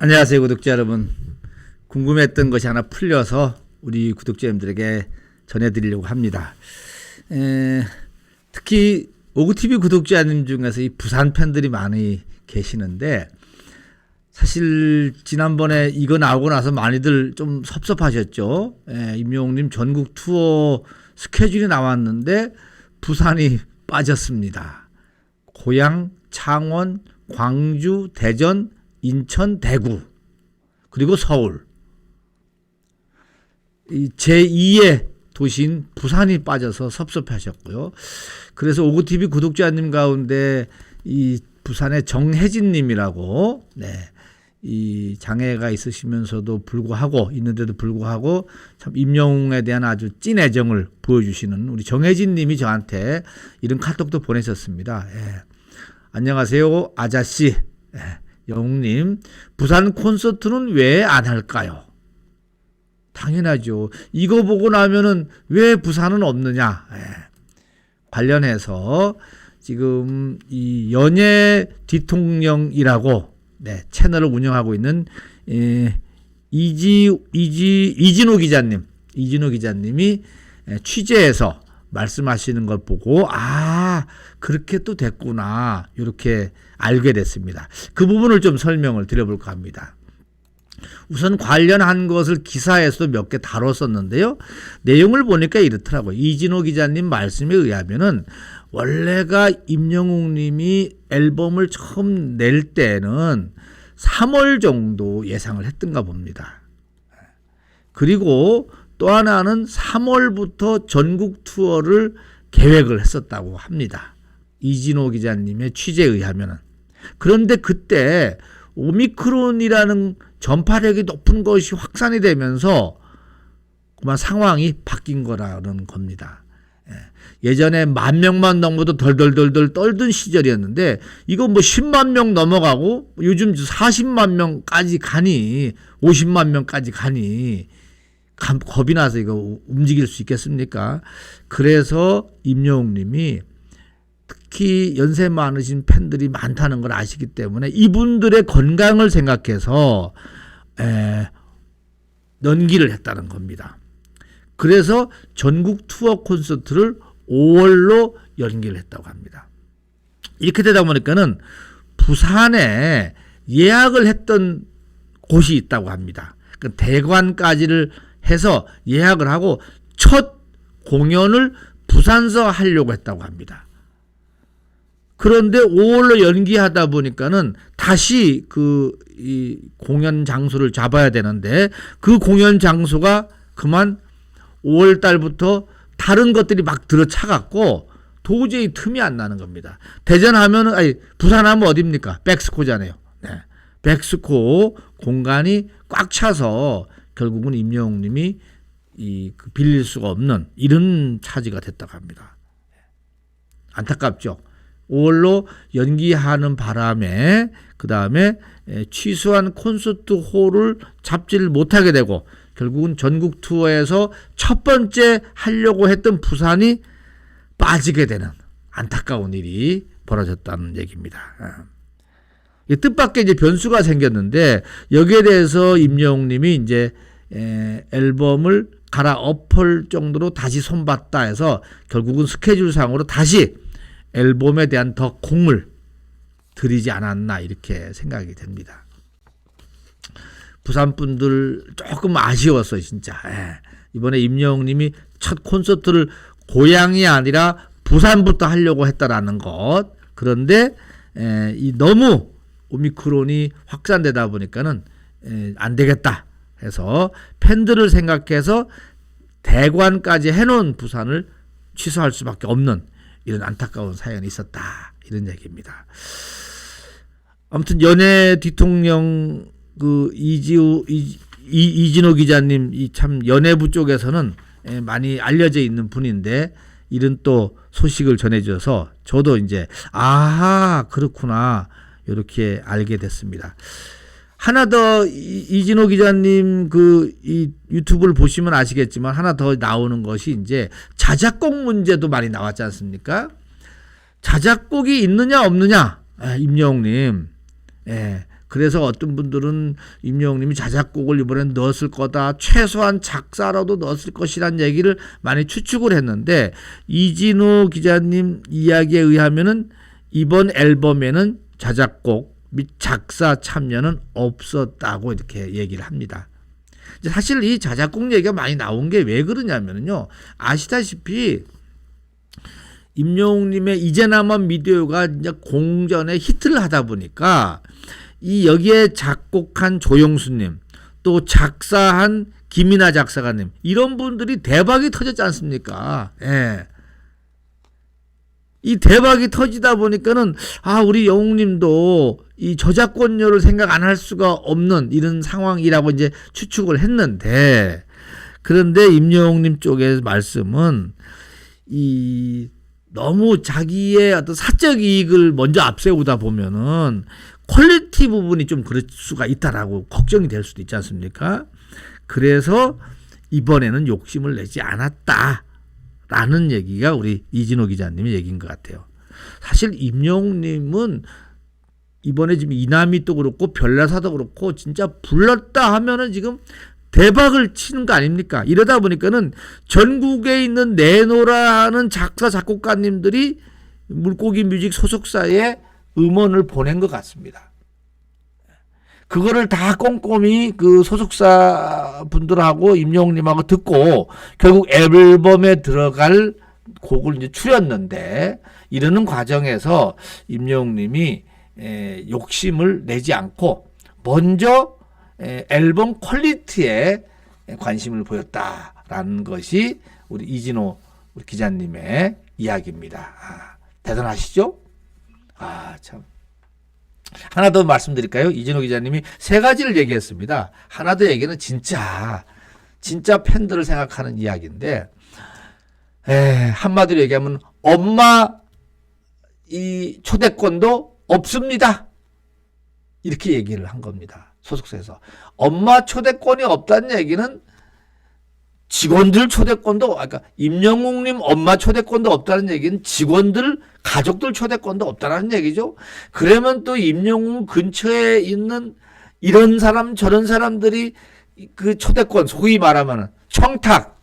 안녕하세요, 구독자 여러분. 궁금했던 것이 하나 풀려서 우리 구독자님들에게 전해드리려고 합니다. 특히 오구TV 구독자님 중에서 이 부산 팬들이 많이 계시는데, 사실 지난번에 이거 나오고 나서 많이들 좀 섭섭하셨죠. 임영웅님 전국 투어 스케줄이 나왔는데 부산이 빠졌습니다. 고양, 창원, 광주, 대전, 인천, 대구, 그리고 서울. 이 제2의 도시인 부산이 빠져서 섭섭하셨고요. 그래서 오구TV 구독자님 가운데 이 부산의 정혜진님이라고, 이 장애가 있으시면서도 불구하고, 있는데도 불구하고 참 임영웅에 대한 아주 찐 애정을 보여주시는 우리 정혜진님이 저한테 이런 카톡도 보내셨습니다. 안녕하세요, 아자씨. 영웅님, 부산 콘서트는 왜 안 할까요? 당연하죠. 이거 보고 나면은 왜 부산은 없느냐? 관련해서 지금 이 연예 대통령이라고 채널을 운영하고 있는 이진호 기자님이 취재해서 말씀하시는 걸 보고 그렇게 또 됐구나, 이렇게 알게 됐습니다. 그 부분을 좀 설명을 드려볼까 합니다. 우선 관련한 것을 기사에서도 몇 개 다뤘었는데요. 내용을 보니까 이렇더라고요. 이진호 기자님 말씀에 의하면은 원래가 임영웅 님이 앨범을 처음 낼 때는 3월 정도 예상을 했던가 봅니다. 그리고 또 하나는 3월부터 전국 투어를 계획을 했었다고 합니다. 이진호 기자님의 취재에 의하면은. 그런데 그때 오미크론이라는 전파력이 높은 것이 확산이 되면서 그만 상황이 바뀐 거라는 겁니다. 예전에 10,000명만 넘어도 덜덜덜덜 떨던 시절이었는데, 이거 뭐 10만 명 넘어가고 요즘 40만 명까지 가니, 50만 명까지 가니 겁이 나서 이거 움직일 수 있겠습니까? 그래서 임영웅 님이 특히 연세 많으신 팬들이 많다는 걸 아시기 때문에 이분들의 건강을 생각해서 연기를 했다는 겁니다. 그래서 전국 투어 콘서트를 5월로 연기를 했다고 합니다. 이렇게 되다 보니까는 부산에 예약을 했던 곳이 있다고 합니다. 그 대관까지를 해서 예약을 하고 첫 공연을 부산서 하려고 했다고 합니다. 그런데 5월로 연기하다 보니까는 다시 이 공연 장소를 잡아야 되는데, 그 공연 장소가 그만 5월 달부터 다른 것들이 막 들어차갖고 도저히 틈이 안 나는 겁니다. 부산 하면 어딥니까? 백스코잖아요. 백스코 공간이 꽉 차서 결국은 임영웅 님이 빌릴 수가 없는 이런 차지가 됐다고 합니다. 안타깝죠. 5월로 연기하는 바람에 그 다음에 취소한 콘서트 홀을 잡지를 못하게 되고, 결국은 전국 투어에서 첫 번째 하려고 했던 부산이 빠지게 되는 안타까운 일이 벌어졌다는 얘기입니다. 뜻밖의 이제 변수가 생겼는데, 여기에 대해서 임영웅 님이 이제 앨범을 갈아엎을 정도로 다시 손봤다 해서 결국은 스케줄상으로 다시 앨범에 대한 더 공을 들이지 않았나, 이렇게 생각이 됩니다. 부산 분들 조금 아쉬웠어요, 진짜. 이번에 임영웅 님이 첫 콘서트를 고향이 아니라 부산부터 하려고 했다라는 것. 그런데 너무 오미크론이 확산되다 보니까는 안 되겠다 해서 팬들을 생각해서 대관까지 해놓은 부산을 취소할 수밖에 없는 이런 안타까운 사연이 있었다, 이런 얘기입니다. 아무튼 연예 대통령 이진호 기자님, 참 연예부 쪽에서는 많이 알려져 있는 분인데, 이런 또 소식을 전해줘서 저도 이제 그렇구나, 이렇게 알게 됐습니다. 하나 더, 이진호 기자님 이 유튜브를 보시면 아시겠지만 하나 더 나오는 것이 이제 자작곡 문제도 많이 나왔지 않습니까? 자작곡이 있느냐 없느냐, 임영웅님. 그래서 어떤 분들은 임영웅님이 자작곡을 이번엔 넣었을 거다. 최소한 작사라도 넣었을 것이란 얘기를 많이 추측을 했는데 이진호 기자님 이야기에 의하면은 이번 앨범에는 자작곡 및 작사 참여는 없었다고 이렇게 얘기를 합니다. 사실 이 자작곡 얘기가 많이 나온 게 왜 그러냐면요. 아시다시피 임영웅님의 이제나마 미디어가 이제 공전에 히트를 하다 보니까 이 여기에 작곡한 조영수님 또 작사한 김이나 작사가님 이런 분들이 대박이 터졌지 않습니까? 예. 이 대박이 터지다 보니까는 우리 영웅님도 이 저작권료를 생각 안 할 수가 없는 이런 상황이라고 이제 추측을 했는데 그런데 임영웅님 쪽의 말씀은 이 너무 자기의 어떤 사적 이익을 먼저 앞세우다 보면은 퀄리티 부분이 좀 그럴 수가 있다라고 걱정이 될 수도 있지 않습니까? 그래서 이번에는 욕심을 내지 않았다라는 얘기가 우리 이진호 기자님의 얘기인 것 같아요. 사실 임영웅님은 이번에 지금 이남이도 그렇고 별나사도 그렇고 진짜 불렀다 하면은 지금 대박을 치는 거 아닙니까? 이러다 보니까는 전국에 있는 내노라 하는 작사 작곡가님들이 물고기 뮤직 소속사에 음원을 보낸 것 같습니다. 그거를 다 꼼꼼히 그 소속사 분들하고 임영웅님하고 듣고 결국 앨범에 들어갈 곡을 이제 추렸는데 이러는 과정에서 임영웅님이 욕심을 내지 않고 먼저 앨범 퀄리티에 관심을 보였다라는 것이 우리 이진호 우리 기자님의 이야기입니다. 대단하시죠? 참. 하나 더 말씀드릴까요? 이진호 기자님이 세 가지를 얘기했습니다. 하나 더 얘기는 진짜 팬들을 생각하는 이야기인데 한마디로 얘기하면 엄마 이 초대권도 없습니다. 이렇게 얘기를 한 겁니다. 소속사에서. 엄마 초대권이 없다는 얘기는 직원들 초대권도, 그러니까 임영웅님 엄마 초대권도 없다는 얘기는 직원들, 가족들 초대권도 없다는 얘기죠. 그러면 또 임영웅 근처에 있는 이런 사람 저런 사람들이 그 초대권, 소위 말하면 청탁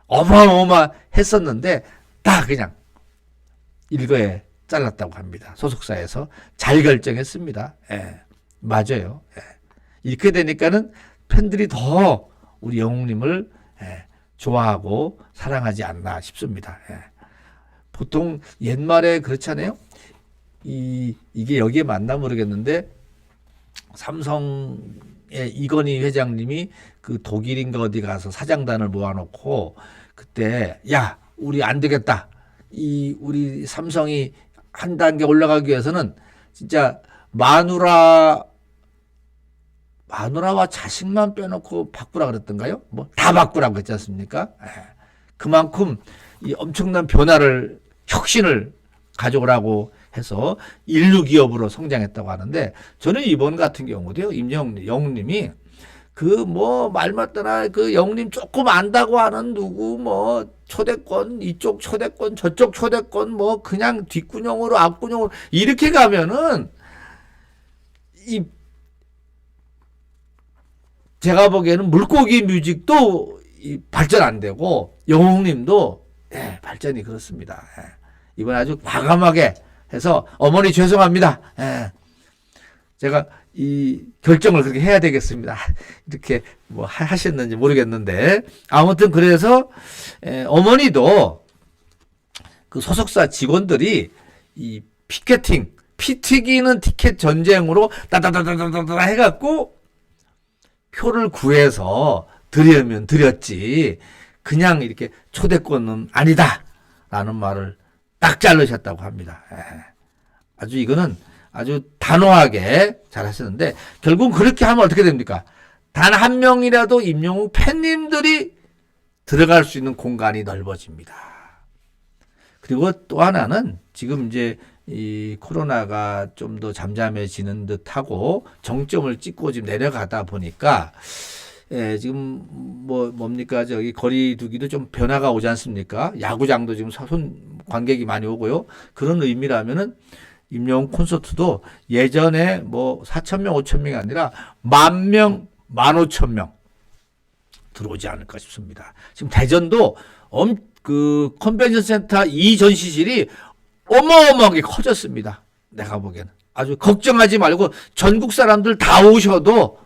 어마어마했었는데 다 그냥 일거에 잘랐다고 합니다. 소속사에서 잘 결정했습니다. 맞아요. 이렇게 되니까는 팬들이 더 우리 영웅님을 좋아하고 사랑하지 않나 싶습니다. 보통 옛말에 그렇잖아요. 이게 여기에 맞나 모르겠는데 삼성의 이건희 회장님이 그 독일인가 어디 가서 사장단을 모아놓고 그때 야 우리 안 되겠다. 우리 삼성이 한 단계 올라가기 위해서는 진짜 마누라와 자식만 빼놓고 바꾸라 그랬던가요? 뭐 다 바꾸라고 했지 않습니까? 그만큼 이 엄청난 변화를 혁신을 가져오라고 해서 인류 기업으로 성장했다고 하는데 저는 이번 같은 경우도요. 영웅님이 그 뭐 말 맞다나 그 영웅님 조금 안다고 하는 누구 뭐 초대권 이쪽 초대권 저쪽 초대권 뭐 그냥 뒷구녕으로 앞구녕으로 이렇게 가면은 제가 보기에는 물고기 뮤직도 발전 안 되고 영웅님도 발전이 그렇습니다. 이번 아주 과감하게 해서 어머니 죄송합니다. 제가 이 결정을 그렇게 해야 되겠습니다. 이렇게 뭐 하셨는지 모르겠는데 아무튼 그래서 어머니도 그 소속사 직원들이 이 피켓팅 피 튀기는 티켓 전쟁으로 따다다다다다 해갖고 표를 구해서 드리면 드렸지 그냥 이렇게 초대권은 아니다라는 말을 딱 자르셨다고 합니다. 아주 이거는 아주 단호하게 잘 하셨는데 결국 그렇게 하면 어떻게 됩니까? 단 한 명이라도 임영웅 팬님들이 들어갈 수 있는 공간이 넓어집니다. 그리고 또 하나는 지금 이제 이 코로나가 좀 더 잠잠해지는 듯하고 정점을 찍고 지금 내려가다 보니까 지금 뭡니까 저기 거리 두기도 좀 변화가 오지 않습니까? 야구장도 지금 관객이 많이 오고요. 그런 의미라면은 임영웅 콘서트도 예전에 뭐 4,000명, 5,000명이 아니라 10,000명, 15,000명 들어오지 않을까 싶습니다. 지금 대전도 그 컨벤션 센터 이 전시실이 어마어마하게 커졌습니다. 내가 보기에는. 아주 걱정하지 말고 전국 사람들 다 오셔도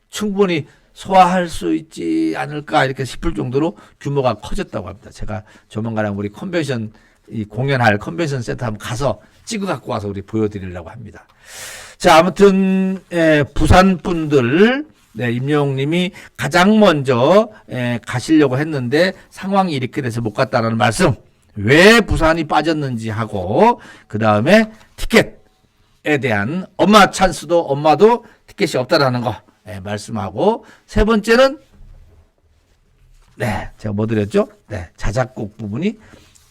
충분히 소화할 수 있지 않을까 이렇게 싶을 정도로 규모가 커졌다고 합니다. 제가 조만간 우리 컨벤션 이 공연할 컨벤션 센터 한번 가서 찍어 갖고 와서 우리 보여드리려고 합니다. 자, 아무튼 부산 분들 임영웅 님이 가장 먼저 가시려고 했는데 상황이 이렇게 돼서 못 갔다라는 말씀, 왜 부산이 빠졌는지 하고, 그 다음에 티켓에 대한 엄마 찬스도 엄마도 티켓이 없다라는 거 말씀하고, 세 번째는 제가 뭐 드렸죠? 자작곡 부분이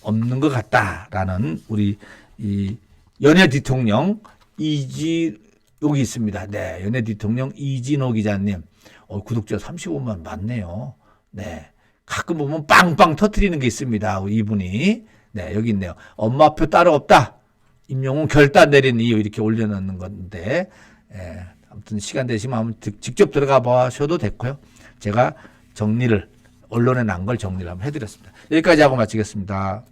없는 것 같다라는 우리 이 연예 대통령 여기 있습니다. 연예 대통령 이진호 기자님. 구독자 35만 맞네요. 가끔 보면 빵빵 터트리는 게 있습니다. 이분이. 여기 있네요. 엄마표 따로 없다. 임영웅 결단 내린 이유 이렇게 올려놓는 건데, 아무튼 시간 되시면 한번 직접 들어가 보셔도 됐고요. 제가 언론에 난 걸 정리를 한번 해드렸습니다. 여기까지 하고 마치겠습니다.